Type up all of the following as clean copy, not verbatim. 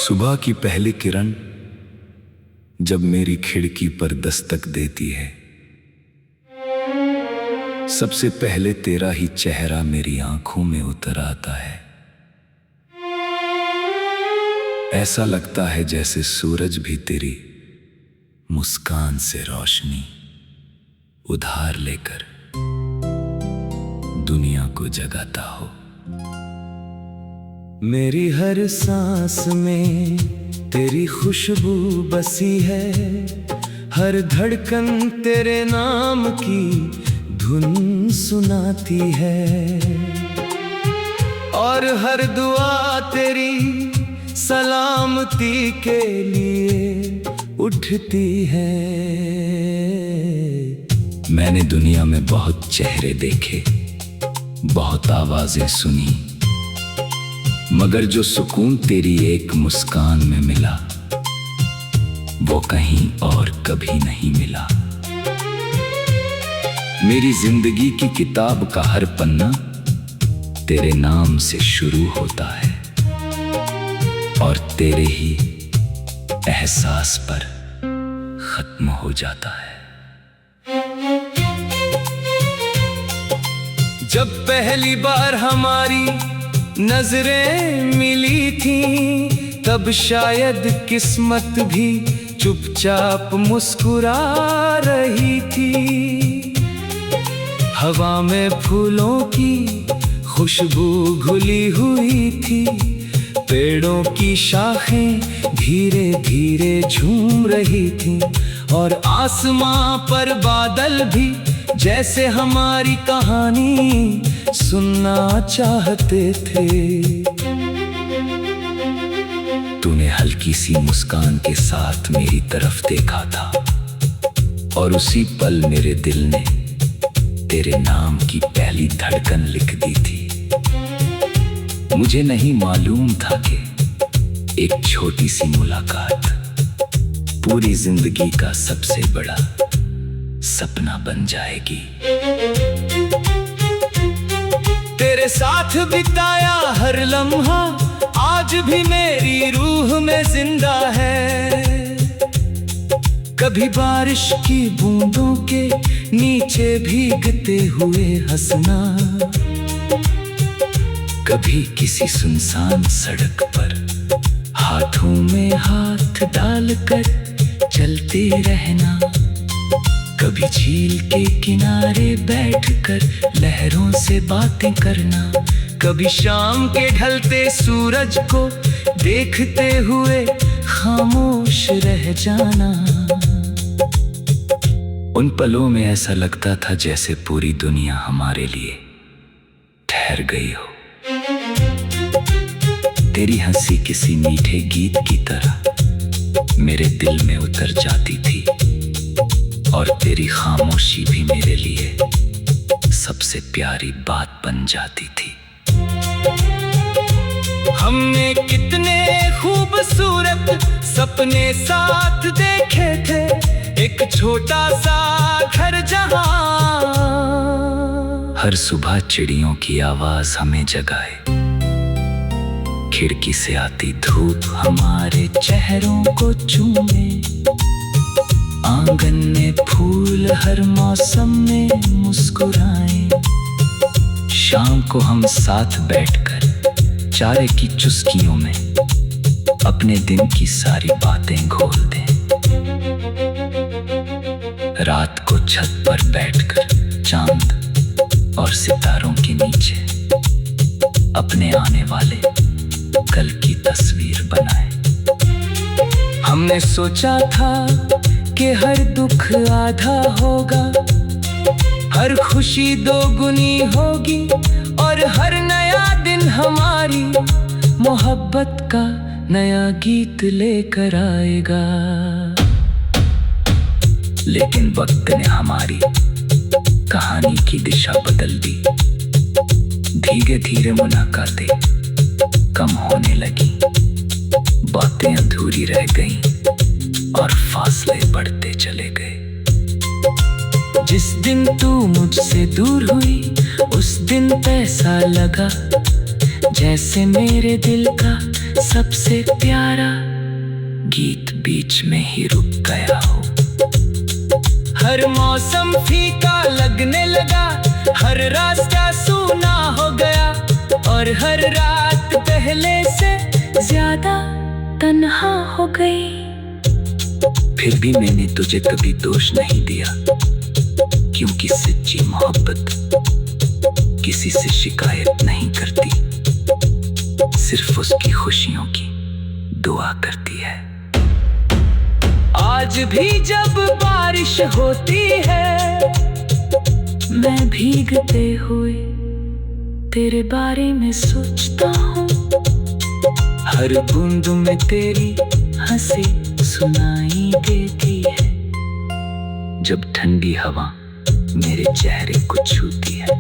सुबह की पहली किरण जब मेरी खिड़की पर दस्तक देती है, सबसे पहले तेरा ही चेहरा मेरी आंखों में उतर आता है। ऐसा लगता है जैसे सूरज भी तेरी मुस्कान से रोशनी उधार लेकर दुनिया को जगाता हो। मेरी हर सांस में तेरी खुशबू बसी है, हर धड़कन तेरे नाम की धुन सुनाती है, और हर दुआ तेरी सलामती के लिए उठती है। मैंने दुनिया में बहुत चेहरे देखे, बहुत आवाजें सुनी, मगर जो सुकून तेरी एक मुस्कान में मिला वो कहीं और कभी नहीं मिला। मेरी जिंदगी की किताब का हर पन्ना तेरे नाम से शुरू होता है और तेरे ही एहसास पर खत्म हो जाता है। जब पहली बार हमारी नजरें मिली थी, तब शायद किस्मत भी चुपचाप मुस्कुरा रही थी। हवा में फूलों की खुशबू घुली हुई थी, पेड़ों की शाखें धीरे धीरे झूम रही थी, और आसमां पर बादल भी जैसे हमारी कहानी सुनना चाहते थे। तूने हल्की सी मुस्कान के साथ मेरी तरफ देखा था, और उसी पल मेरे दिल ने तेरे नाम की पहली धड़कन लिख दी थी। मुझे नहीं मालूम था कि एक छोटी सी मुलाकात पूरी जिंदगी का सबसे बड़ा सपना बन जाएगी। तेरे साथ बिताया हर लम्हा आज भी मेरी रूह में जिंदा है। कभी बारिश की बूंदों के नीचे भीगते हुए हंसना, कभी किसी सुनसान सड़क पर हाथों में हाथ डालकर चलते रहना, कभी झील के किनारे बैठकर लहरों से बातें करना, कभी शाम के ढलते सूरज को देखते हुए खामोश रह जाना। उन पलों में ऐसा लगता था जैसे पूरी दुनिया हमारे लिए ठहर गई हो। तेरी हंसी किसी मीठे गीत की तरह मेरे दिल में उतर जाती थी, और तेरी खामोशी भी मेरे लिए सबसे प्यारी बात बन जाती थी। हमने कितने खूबसूरत सपने साथ देखे थे, एक छोटा सा घर जहां हर सुबह चिड़ियों की आवाज हमें जगाए, खिड़की से आती धूप हमारे चेहरों को चूमे, आंगन में फूल हर मौसम में मुस्कुराएं, शाम को हम साथ बैठकर चाय की चुस्कियों में अपने दिन की सारी बातें घोल दें, रात को छत पर बैठकर चांद और सितारों के नीचे अपने आने वाले कल की तस्वीर बनाए। हमने सोचा था कि हर दुख आधा होगा, हर खुशी दोगुनी होगी, और हर नया दिन हमारी मोहब्बत का नया गीत लेकर आएगा। लेकिन वक्त ने हमारी कहानी की दिशा बदल दी। धीरे धीरे मुलाकातें कम होने लगी, बातें अधूरी रह गईं और फासले बढ़ते चले गए। जिस दिन तू मुझसे दूर हुई उस दिन ऐसा लगा जैसे मेरे दिल का सबसे प्यारा गीत बीच में ही रुक गया हो। हर मौसम फीका लगने लगा, हर रास्ता सूना हो गया, और हर रात पहले से ज्यादा तन्हा हो गई। फिर भी मैंने तुझे कभी दोष नहीं दिया, क्योंकि सच्ची मोहब्बत किसी से शिकायत नहीं करती, सिर्फ उसकी खुशियों की दुआ करती है। आज भी जब बारिश होती है, मैं भीगते हुए तेरे बारे में सोचता हूँ। हर बूंद में तेरी हंसी सुनाई देती है, जब ठंडी हवा मेरे चेहरे को छूती है,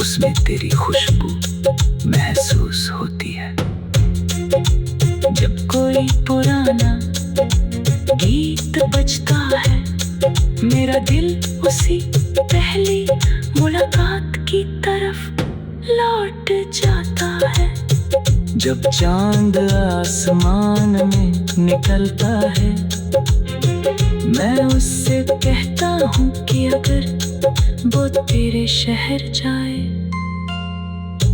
उसमें तेरी खुशबू महसूस होती है। जब कोई पुराना गीत बजता है, मेरा दिल उसी पहली मुलाकात की तरफ लौट जाता है। जब चांद आसमान में निकलता है, मैं उससे कहता हूँ कि अगर वो तेरे शहर जाए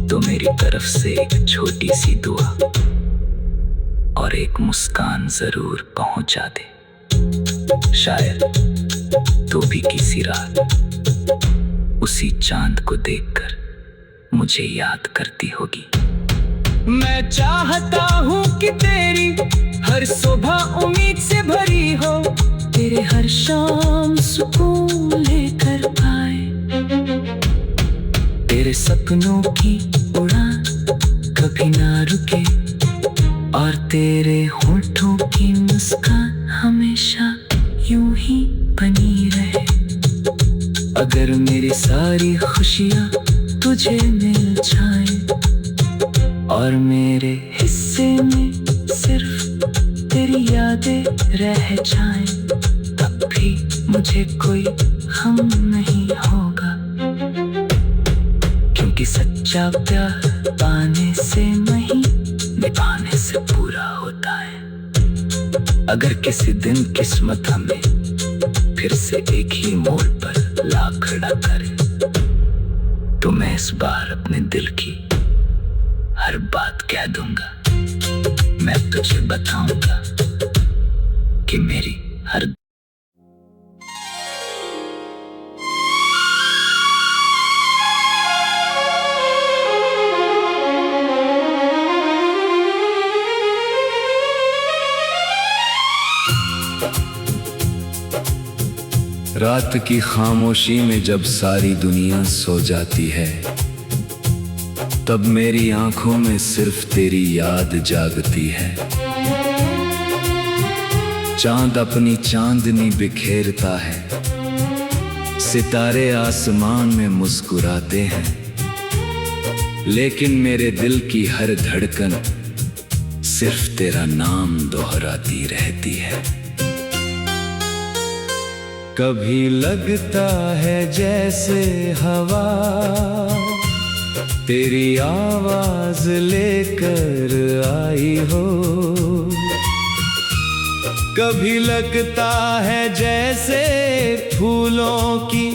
तो मेरी तरफ से एक छोटी सी दुआ और एक मुस्कान जरूर पहुंचा दे। शायद तो भी किसी रात उसी चांद को देखकर मुझे याद करती होगी। मैं चाहता हूँ कि तेरी हर सुबह उम्मीद से भरी हो, तेरे हर शाम सुकून लेकर आए, तेरे सपनों की उड़ान कभी ना रुके, और तेरे होठों की मुस्कान हमेशा यूं ही बनी रहे। अगर मेरी सारी खुशियाँ तुझे मिल जाए और मेरे हिस्से में सिर्फ तेरी यादें रह जाएं, तब भी मुझे कोई गम नहीं होगा, क्योंकि सच्चा प्यार पाने से नहीं निभाने से पूरा होता है। अगर किसी दिन किस्मत हमें फिर से एक ही मोड़ पर ला खड़ा करे, तो मैं इस बार अपने दिल की हर बात कह दूंगा। मैं तुझे बताऊंगा कि मेरी हर रात की खामोशी में जब सारी दुनिया सो जाती है, तब मेरी आंखों में सिर्फ तेरी याद जागती है। चांद अपनी चांदनी बिखेरता है, सितारे आसमान में मुस्कुराते हैं, लेकिन मेरे दिल की हर धड़कन सिर्फ तेरा नाम दोहराती रहती है। कभी लगता है जैसे हवा तेरी आवाज लेकर आई हो, कभी लगता है जैसे फूलों की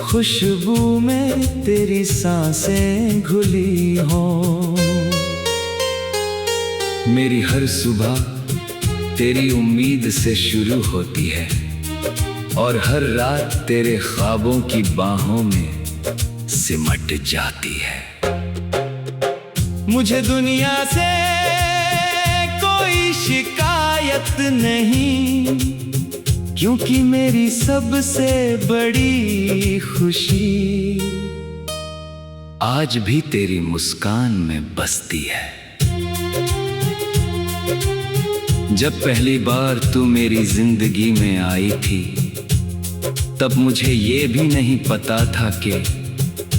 खुशबू में तेरी सांसें घुली हो। मेरी हर सुबह तेरी उम्मीद से शुरू होती है, और हर रात तेरे ख्वाबों की बाहों में सिमट जाती है। मुझे दुनिया से कोई शिकायत नहीं, क्योंकि मेरी सबसे बड़ी खुशी आज भी तेरी मुस्कान में बसती है। जब पहली बार तू मेरी जिंदगी में आई थी, तब मुझे ये भी नहीं पता था कि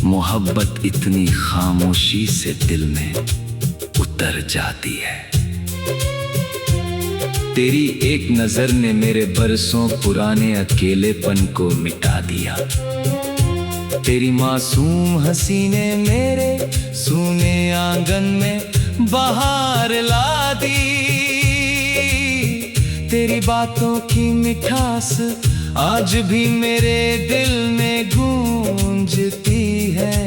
मोहब्बत इतनी खामोशी से दिल में उतर जाती है। तेरी एक नजर ने मेरे बरसों पुराने अकेलेपन को मिटा दिया, तेरी मासूम हंसी ने मेरे सूने आंगन में बहार ला दी। तेरी बातों की मिठास आज भी मेरे दिल में गूंजती है।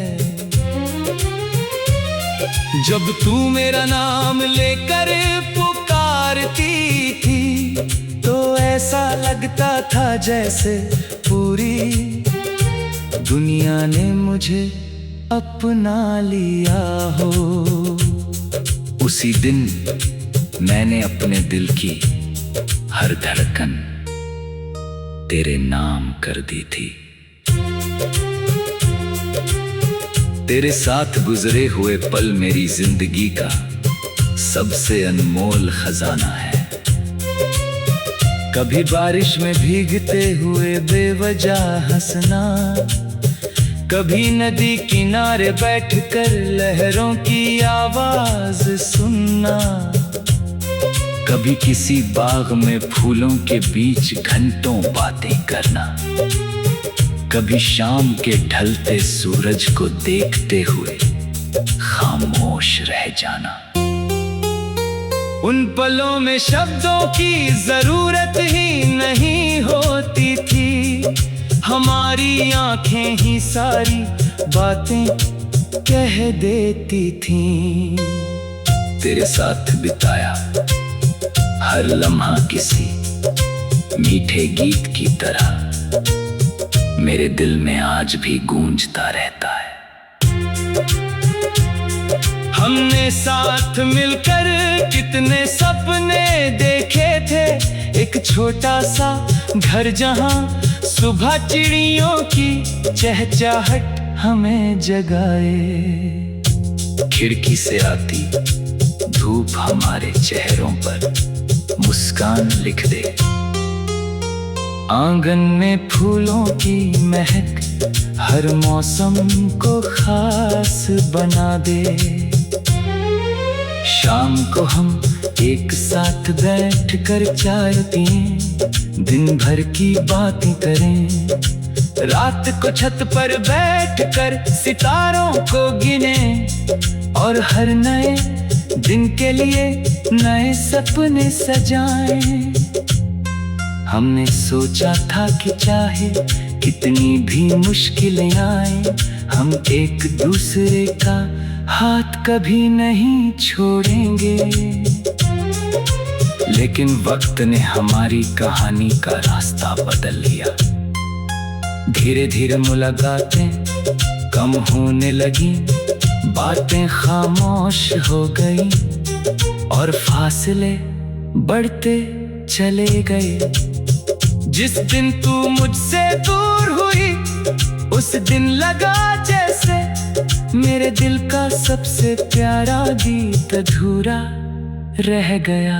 जब तू मेरा नाम लेकर पुकारती थी तो ऐसा लगता था जैसे पूरी दुनिया ने मुझे अपना लिया हो। उसी दिन मैंने अपने दिल की हर धड़कन तेरे नाम कर दी थी। तेरे साथ गुजरे हुए पल मेरी जिंदगी का सबसे अनमोल खजाना है। कभी बारिश में भीगते हुए बेवजह हंसना, कभी नदी किनारे बैठकर लहरों की आवाज सुनना, कभी किसी बाग में फूलों के बीच घंटों बातें करना, कभी शाम के ढलते सूरज को देखते हुए खामोश रह जाना। उन पलों में शब्दों की जरूरत ही नहीं होती थी, हमारी आंखें ही सारी बातें कह देती थीं। तेरे साथ बिताया हर लम्हा किसी मीठे गीत की तरह मेरे दिल में आज भी गूंजता रहता है। हमने साथ मिलकर कितने सपने देखे थे, एक छोटा सा घर जहां सुबह चिड़ियों की चहचहाहट हमें जगाए। खिड़की से आती धूप हमारे चेहरों पर मुस्कान लिख दे, आंगन में फूलों की महक हर मौसम को खास बना दे। शाम को हम एक साथ बैठकर चाय पिएं, दिन भर की बातें करें, रात को छत पर बैठकर सितारों को गिने और हर नए दिन के लिए नए सपने सजाएं। हमने सोचा था कि चाहे कितनी भी मुश्किलें आए, हम एक दूसरे का हाथ कभी नहीं छोड़ेंगे। लेकिन वक्त ने हमारी कहानी का रास्ता बदल लिया। धीरे धीरे मुलाकातें कम होने लगी, बातें खामोश हो गई और फासले बढ़ते चले गए। जिस दिन तू मुझसे दूर हुई उस दिन लगा जैसे मेरे दिल का सबसे प्यारा गीत अधूरा रह गया।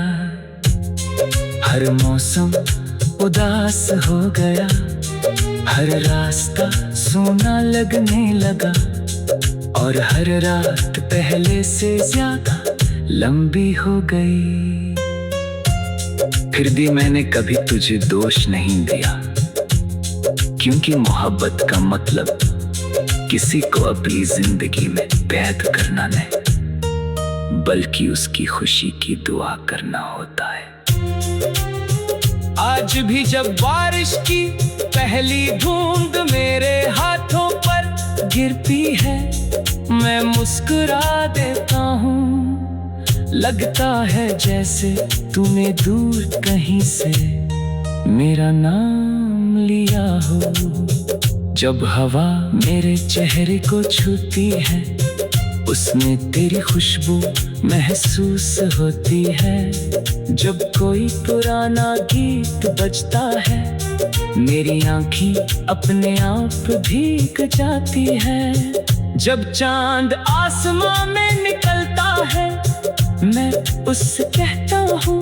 हर मौसम उदास हो गया, हर रास्ता सूना लगने लगा और हर रात पहले से ज्यादा लंबी हो गई। फिर भी मैंने कभी तुझे दोष नहीं दिया, क्योंकि मोहब्बत का मतलब किसी को अपनी जिंदगी में कैद करना नहीं, बल्कि उसकी खुशी की दुआ करना होता है। आज भी जब बारिश की पहली बूंद मेरे हाथों पर गिरती है, मैं मुस्कुरा देता हूँ। लगता है जैसे तूने दूर कहीं से मेरा नाम लिया हो। जब हवा मेरे चेहरे को छूती है, उसमें तेरी खुशबू महसूस होती है। जब कोई पुराना गीत बजता है, मेरी आँखें अपने आप भीग जाती है। जब चांद आसमां में निकलता है, मैं उससे कहता हूँ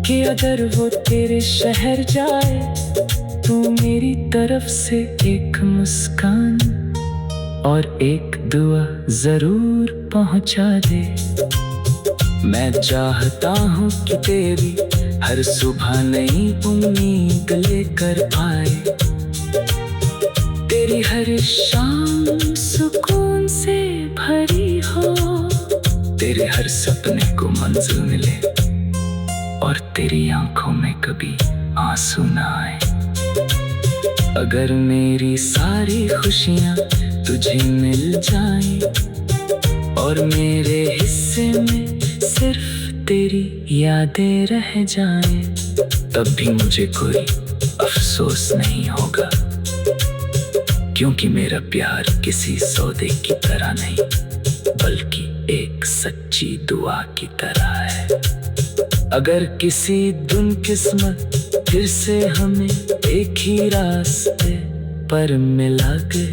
कि अगर वो तेरे शहर जाए तो मेरी तरफ से एक मुस्कान और एक दुआ जरूर पहुँचा दे। मैं चाहता हूँ कि तेरी हर सुबह नई उम्मीद लेकर आए। तेरी हर शाम सुकून से भरी हो, तेरे हर सपने को मंजिल मिले और तेरी आंखों में कभी आंसू ना आए। अगर मेरी सारी खुशियां तुझे मिल जाएं और मेरे हिस्से में सिर्फ तेरी यादें रह जाएं, तब भी मुझे कोई अफसोस नहीं होगा, क्योंकि मेरा प्यार किसी सौदे की तरह नहीं बल्कि एक सच्ची दुआ की तरह है। अगर किसी दिन किस्मत फिर से हमें एक ही रास्ते पर मिला गए,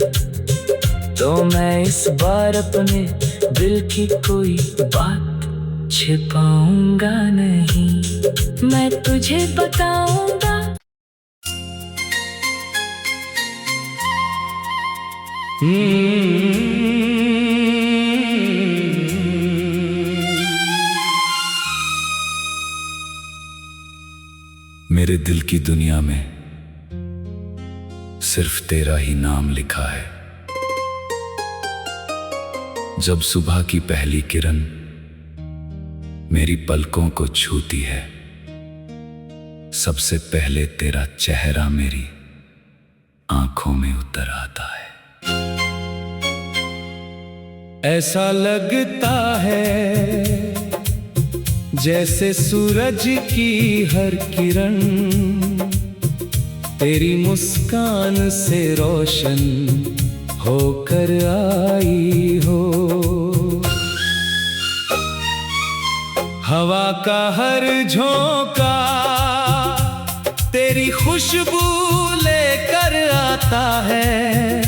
तो मैं इस बार अपने दिल की कोई बात छिपाऊंगा नहीं, मैं तुझे बताऊंगा। मेरे दिल की दुनिया में सिर्फ तेरा ही नाम लिखा है। जब सुबह की पहली किरण मेरी पलकों को छूती है, सबसे पहले तेरा चेहरा मेरी आंखों में उतर आता है। ऐसा लगता है जैसे सूरज की हर किरण तेरी मुस्कान से रोशन होकर आई हो। हवा का हर झोंका तेरी खुशबू लेकर आता है,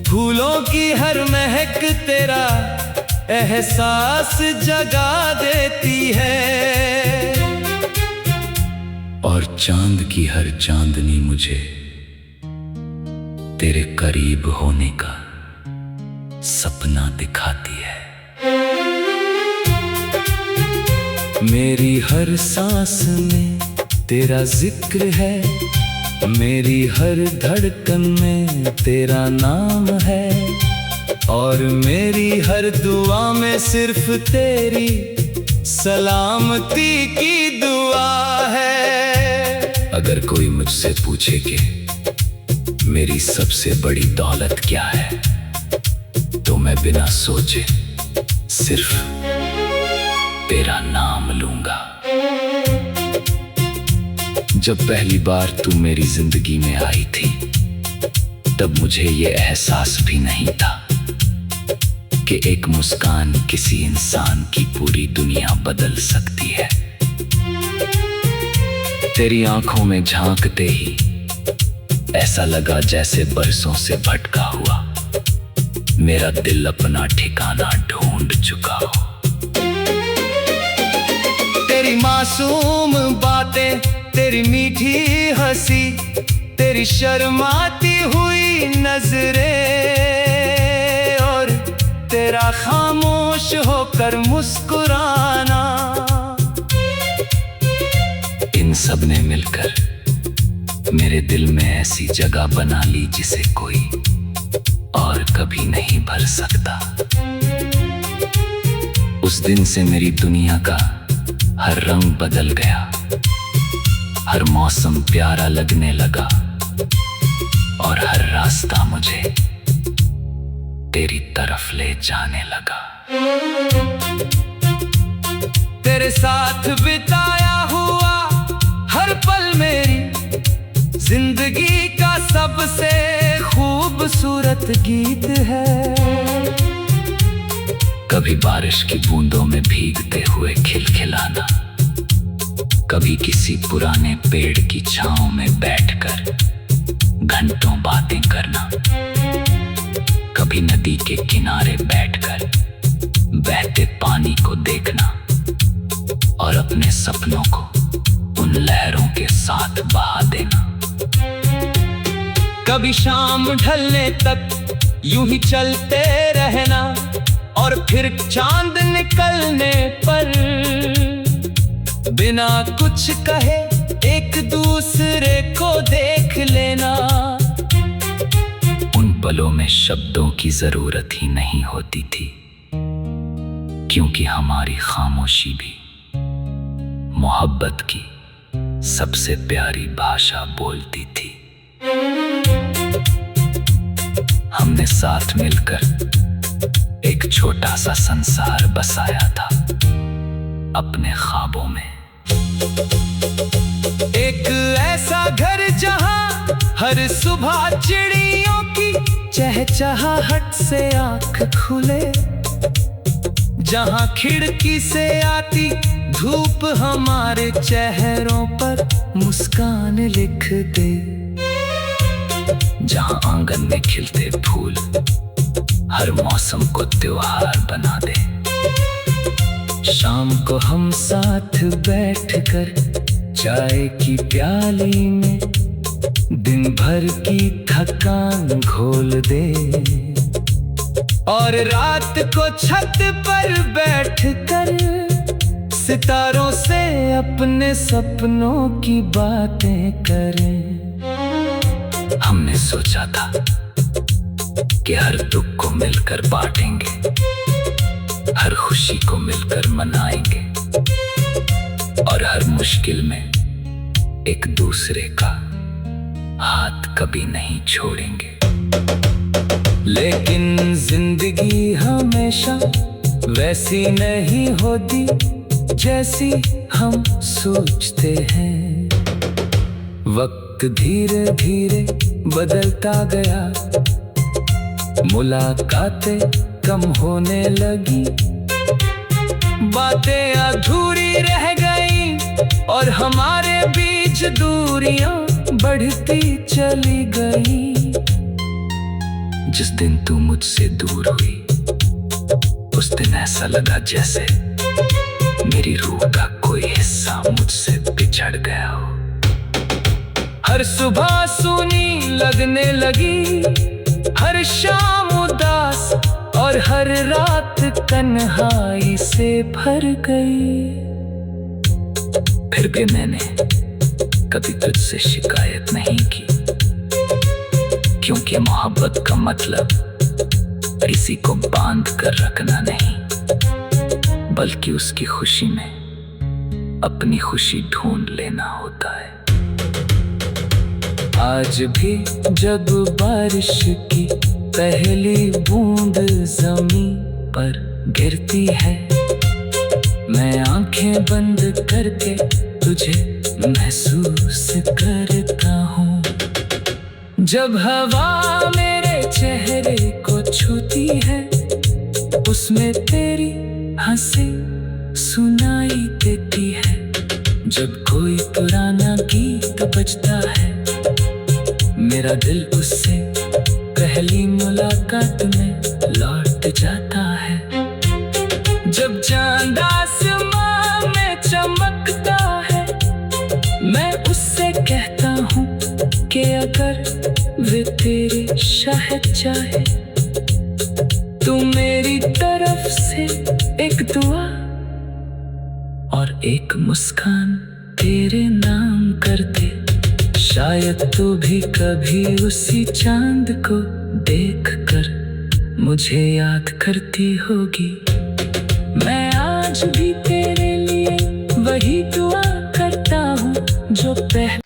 फूलों की हर महक तेरा एहसास जगा देती है, और चांद की हर चांदनी मुझे तेरे करीब होने का सपना दिखाती है। मेरी हर सांस में तेरा जिक्र है, मेरी हर धड़कन में तेरा नाम है, और मेरी हर दुआ में सिर्फ तेरी सलामती की दुआ है। अगर कोई मुझसे पूछे कि मेरी सबसे बड़ी दौलत क्या है, तो मैं बिना सोचे सिर्फ तेरा नाम लूंगा। जब पहली बार तू मेरी जिंदगी में आई थी, तब मुझे ये एहसास भी नहीं था कि एक मुस्कान किसी इंसान की पूरी दुनिया बदल सकती है। तेरी आंखों में झांकते ही ऐसा लगा जैसे बरसों से भटका हुआ मेरा दिल अपना ठिकाना ढूंढ चुका हो। तेरी मासूम बातें, तेरी मीठी हंसी, तेरी शर्माती हुई नजरें, और तेरा खामोश होकर मुस्कुराना, इन सब ने मिलकर मेरे दिल में ऐसी जगह बना ली जिसे कोई और कभी नहीं भर सकता। उस दिन से मेरी दुनिया का हर रंग बदल गया, हर मौसम प्यारा लगने लगा, और हर रास्ता मुझे तेरी तरफ ले जाने लगा। तेरे साथ बिताया हुआ हर पल मेरी जिंदगी का सबसे खूबसूरत गीत है। कभी बारिश की बूंदों में भीगते हुए खिलखिलाना, कभी किसी पुराने पेड़ की छांव में बैठकर घंटों बातें करना, कभी नदी के किनारे बैठकर बहते पानी को देखना, और अपने सपनों को उन लहरों के साथ बहा देना। कभी शाम ढलने तक यूं ही चलते रहना, और फिर चांद निकलने पर बिना कुछ कहे एक दूसरे को देख लेना। पलों में शब्दों की जरूरत ही नहीं होती थी, क्योंकि हमारी खामोशी भी मोहब्बत की सबसे प्यारी भाषा बोलती थी। हमने साथ मिलकर एक छोटा सा संसार बसाया था अपने ख्वाबों में। एक ऐसा घर जहां हर सुबह चिड़ियों की चहचहाहट से आंख खुले, जहां खिड़की से आती धूप हमारे चेहरों पर मुस्कान लिख दे, जहां आंगन में खिलते फूल हर मौसम को त्योहार बना दे। शाम को हम साथ बैठकर चाय की प्याली में दिन भर की थकान घोल दे, और रात को छत पर बैठकर सितारों से अपने सपनों की बातें करें। हमने सोचा था कि हर दुख को मिलकर बांटेंगे, हर खुशी को मिलकर मनाएंगे, और हर मुश्किल में एक दूसरे का हाथ कभी नहीं छोड़ेंगे। लेकिन जिंदगी हमेशा वैसी नहीं होती जैसी हम सोचते हैं। वक्त धीरे धीरे बदलता गया, मुलाकातें कम होने लगी, बातें अधूरी रह गई, और हमारे बीच दूरियां बढ़ती चली गई। जिस दिन तू मुझसे दूर हुई उस दिन ऐसा लगा जैसे मेरी रूह का कोई हिस्सा मुझसे बिछड़ गया हो। हर सुबह सूनी लगने लगी, हर शाम उदास, और हर रात तन्हाई से भर गई। फिर भी मैंने कभी तुझसे शिकायत नहीं की, क्योंकि मोहब्बत का मतलब किसी को बांध कर रखना नहीं, बल्कि उसकी खुशी में अपनी खुशी ढूंढ लेना होता है। आज भी जब बारिश की पहली बूंद जमीन पर गिरती है, मैं आंखें बंद करके तुझे महसूस करता हूँ। जब हवा मेरे चेहरे को छूती है, उसमें तेरी हंसी सुनाई देती है। जब कोई पुराना गीत बजता है, मेरा दिल उससे पहली मुलाकात में लौट जाता है। जब चांद आसमां में चमकता है, मैं उससे कहता हूँ कि अगर वे तेरी शायद चाहे, तू मेरी तरफ से एक दुआ और एक मुस्कान तेरे नाम कर दे। शायद तू भी कभी उसी चांद को देखकर मुझे याद करती होगी। मैं आज भी तेरे लिए वही दुआ करता हूँ जो पहले।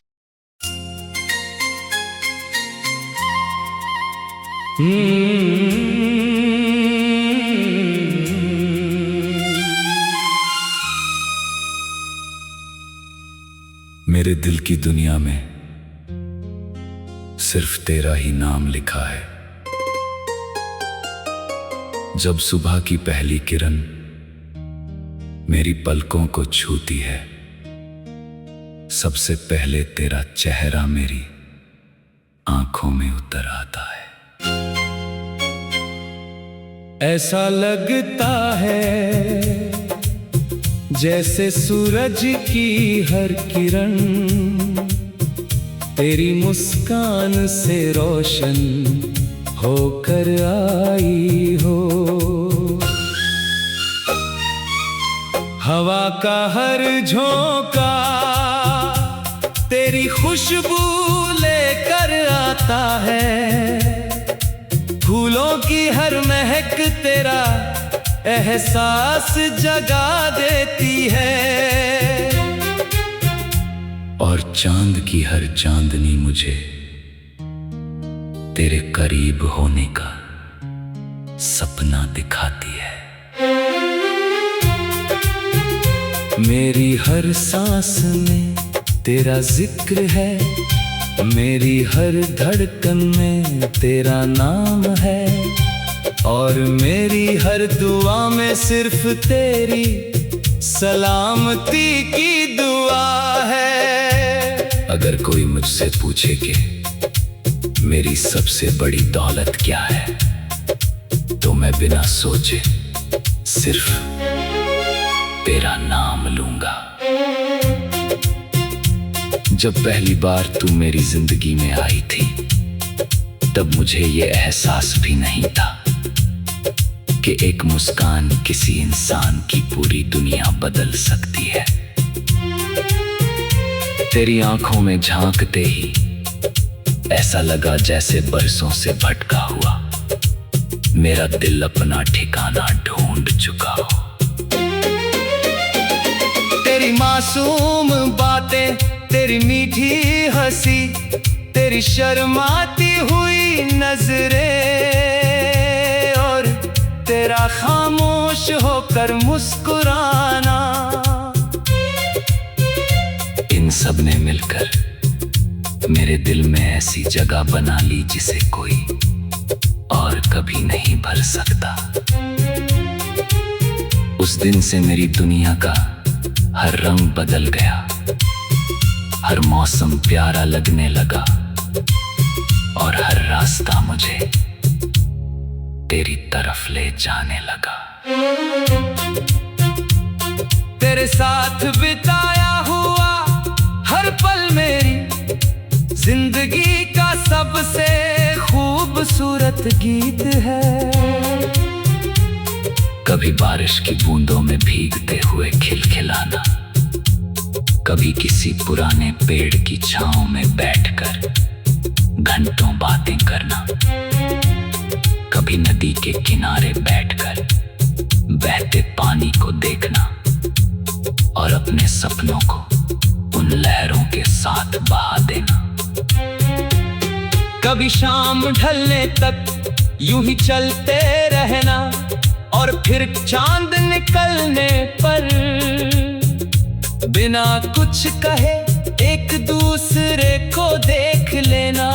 मेरे दिल की दुनिया में सिर्फ तेरा ही नाम लिखा है। जब सुबह की पहली किरण मेरी पलकों को छूती है, सबसे पहले तेरा चेहरा मेरी आंखों में उतर आता है। ऐसा लगता है जैसे सूरज की हर किरण तेरी मुस्कान से रोशन होकर आई हो। हवा का हर झोंका तेरी खुशबू लेकर आता है। हर महक तेरा एहसास जगा देती है, और चांद की हर चांदनी मुझे तेरे करीब होने का सपना दिखाती है। मेरी हर सांस में तेरा जिक्र है, मेरी हर धड़कन में तेरा नाम है, और मेरी हर दुआ में सिर्फ तेरी सलामती की दुआ है। अगर कोई मुझसे पूछे कि मेरी सबसे बड़ी दौलत क्या है, तो मैं बिना सोचे सिर्फ तेरा नाम लूंगा। जब पहली बार तू मेरी जिंदगी में आई थी, तब मुझे ये एहसास भी नहीं था कि एक मुस्कान किसी इंसान की पूरी दुनिया बदल सकती है। तेरी आंखों में झांकते ही ऐसा लगा जैसे बरसों से भटका हुआ मेरा दिल अपना ठिकाना ढूंढ चुका हो। तेरी मासूम बातें, तेरी मीठी हंसी, तेरी शर्माती हुई नजरें, और तेरा खामोश होकर मुस्कुराना, इन सब ने मिलकर मेरे दिल में ऐसी जगह बना ली जिसे कोई और कभी नहीं भर सकता। उस दिन से मेरी दुनिया का हर रंग बदल गया, हर मौसम प्यारा लगने लगा, और हर रास्ता मुझे तेरी तरफ ले जाने लगा। तेरे साथ बिताया हुआ हर पल मेरी जिंदगी का सबसे खूबसूरत गीत है। कभी बारिश की बूंदों में भीगते हुए खिलखिलाना, कभी किसी पुराने पेड़ की छांव में बैठकर घंटों बातें करना, कभी नदी के किनारे बैठकर बहते पानी को देखना, और अपने सपनों को उन लहरों के साथ बहा देना। कभी शाम ढलने तक यूं ही चलते रहना, और फिर चांद निकलने पर बिना कुछ कहे एक दूसरे को देख लेना।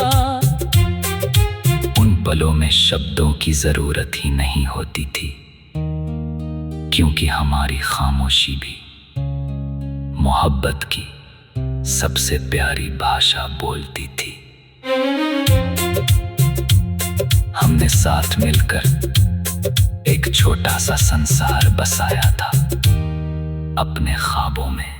उन पलों में शब्दों की जरूरत ही नहीं होती थी, क्योंकि हमारी खामोशी भी मोहब्बत की सबसे प्यारी भाषा बोलती थी। हमने साथ मिलकर एक छोटा सा संसार बसाया था अपने ख्वाबों में।